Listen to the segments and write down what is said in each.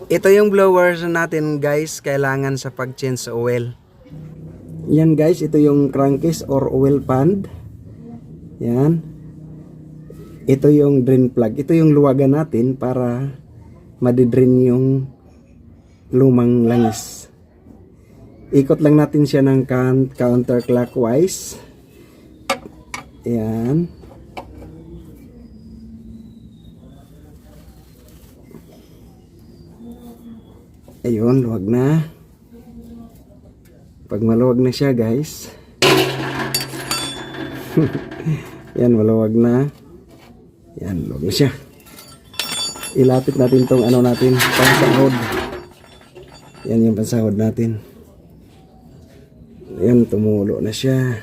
Ito yung blower natin guys, kailangan sa pag-change sa oil. Yan guys, ito yung crankcase or oil pan. Yan. Ito yung drain plug. Ito yung luwagan natin para madidrain yung lumang langis. Ikot lang natin siya ng counterclockwise. Yan. Ayun, luwag na. Pag maluwag na siya guys. Yan, maluwag na. Yan, luwag na siya. Ilapit natin tong ano natin, pansahod. Yan yung pansahod natin. Yan, tumulo na siya.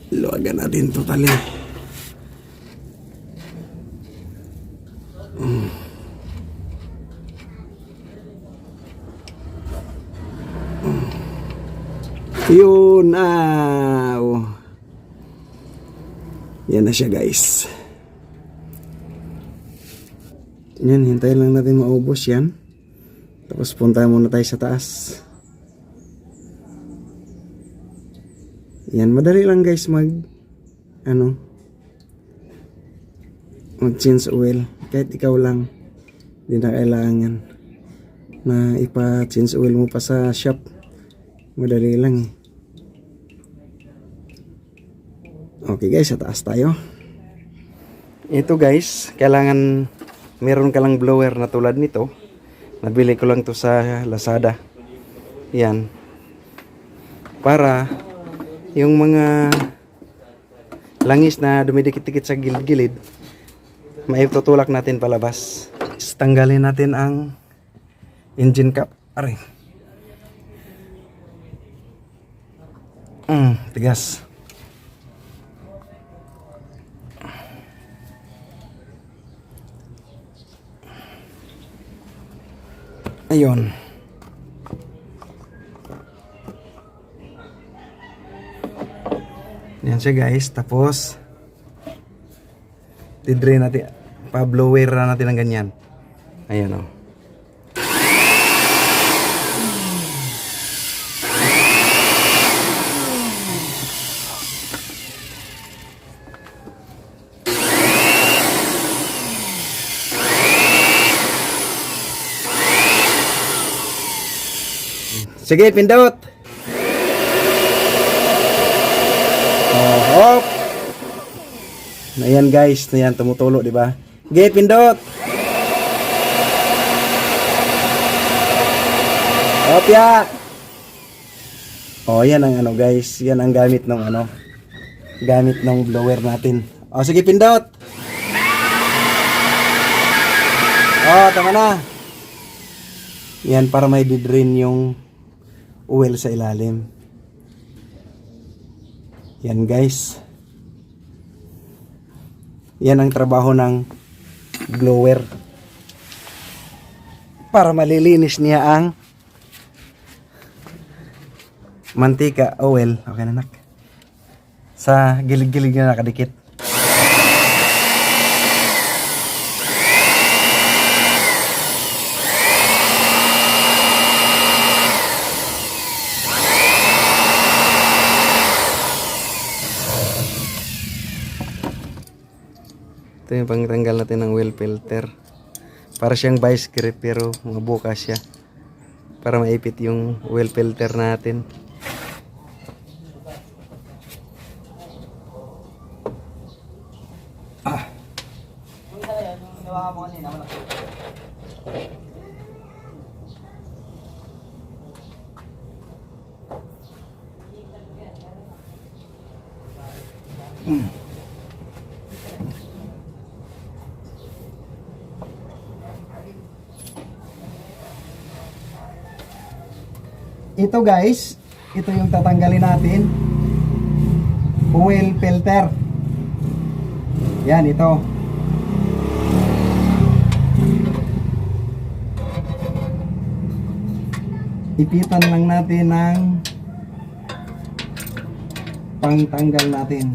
Luwagan natin totally. Yun na. Yan na siya guys. Yan, hintayin lang natin maubos yan. Tapos punta muna tayo sa taas. Yan, madali lang guys mag change oil. Kahit ikaw lang, hindi na kailangan na ipa-change oil mo pa sa shop. Madali lang eh. Okay guys, sa taas tayo. Ito guys, kailangan meron ka lang blower na tulad nito. Nabili ko lang to sa Lazada. Yan. Para yung mga langis na dumidikit-dikit sa gilid-gilid, maitutulak natin palabas. Tanggalin natin ang engine cap. Aray. Tigas. Ayun. Yan siya guys. Tapos didrain natin, pa-blower na natin ng ganyan. Ayan o. Sige, pindot. Hop. Ayan guys, ayan tumutulo, di ba? Sige, pindot. Hop ya. Oh, yan ang ano guys, yan ang gamit ng gamit ng blower natin. Oh, sige, pindot. Oh, tama na. Yan para may didrain yung oil sa ilalim. Yan guys. Yan ang trabaho ng blower. Para malilinis niya ang mantika, oil. Okay na nak. Sa gilid-gilid na nakadikit. Ito yung pangtanggal natin ng oil filter. Para siyang vice grip pero mabuka siya. Para maipit yung oil filter natin. Ito guys, ito yung tatanggalin natin. Oil filter. Yan, ito. Ipitan lang natin ng pangtanggal natin.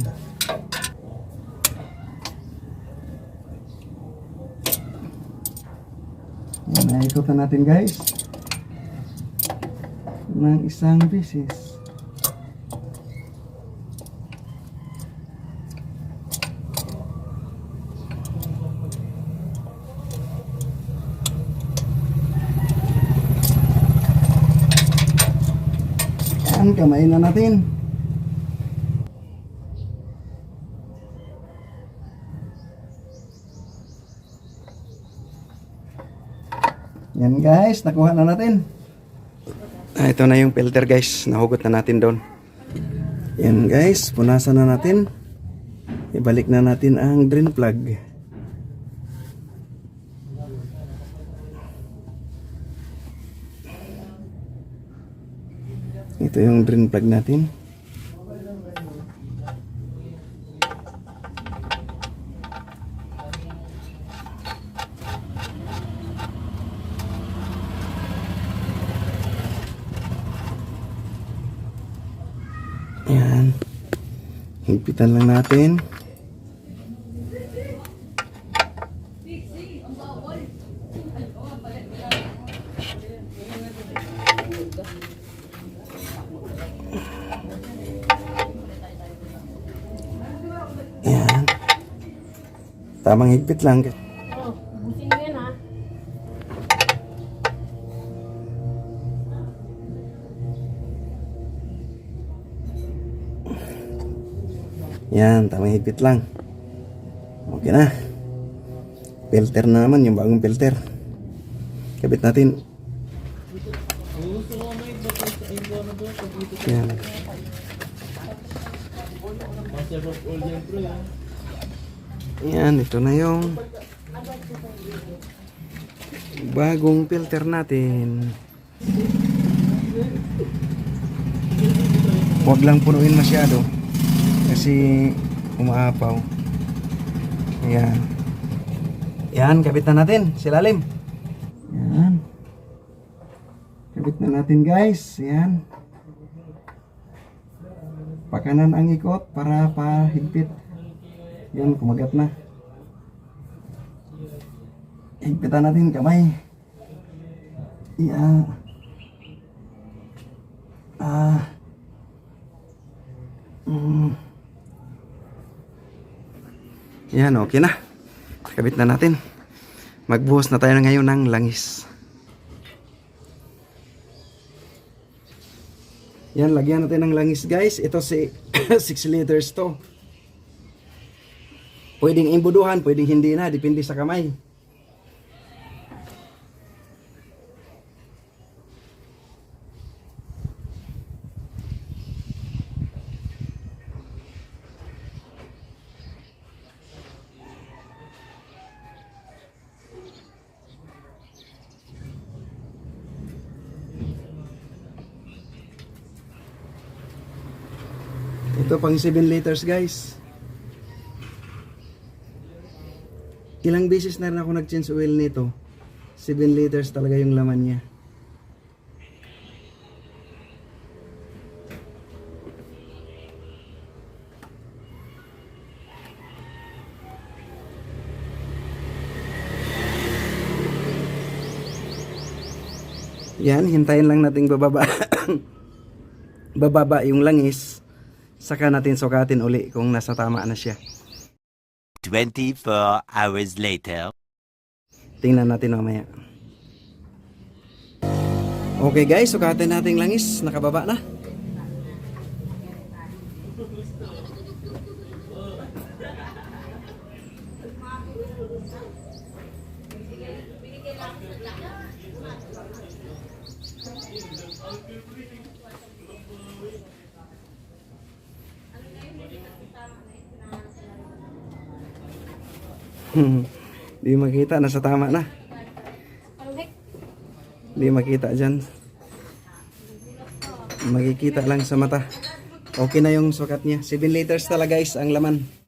Naikutan natin guys ng isang beses. Yan, kamay na natin. Yan guys, nakuha na natin. Ito na yung filter guys, nahugot na natin doon. Yan guys, punasan na natin. Ibalik na natin ang drain plug. Ito yung drain plug natin. Yan. Higpitan lang natin. Yan. Tamang higpit lang. Oh, busin mo yan ha. Yan, tamang higpit lang. Okay na. Filter na naman, yung bagong filter. Kabit natin. Yan. Yan, ito na yung bagong filter natin. Huwag lang punuin masyado kasi umaapaw. Yan. Yan, kabit na natin silalim. Yan. Kabit na natin guys. Yan. Pakanan ang ikot para pahigpit. Yan, kumagat na. Higpitan natin kamay. Yan. Yan, okay na. Kabit na natin. Magbuhos na tayo ngayon ng langis. Yan, lagyan natin ng langis guys. Ito si 6 liters to. Pwedeng imbuduhan, pwedeng hindi na. Depende sa kamay. Ito pang 7 liters guys. Ilang beses na rin ako nag-change oil nito. 7 liters talaga yung laman niya. Yan, hintayin lang nating bababa. Bababa yung langis. Saka natin sukatin uli kung nasa tama na siya. 24 hours later. Tingnan natin mamaya. Okay guys, sukatin natin langis. Nakababa na. Di makita, nasa tama na. Di makita dyan. Makikita lang sa mata. Okay na yung sukat niya. 7 liters talaga guys ang laman.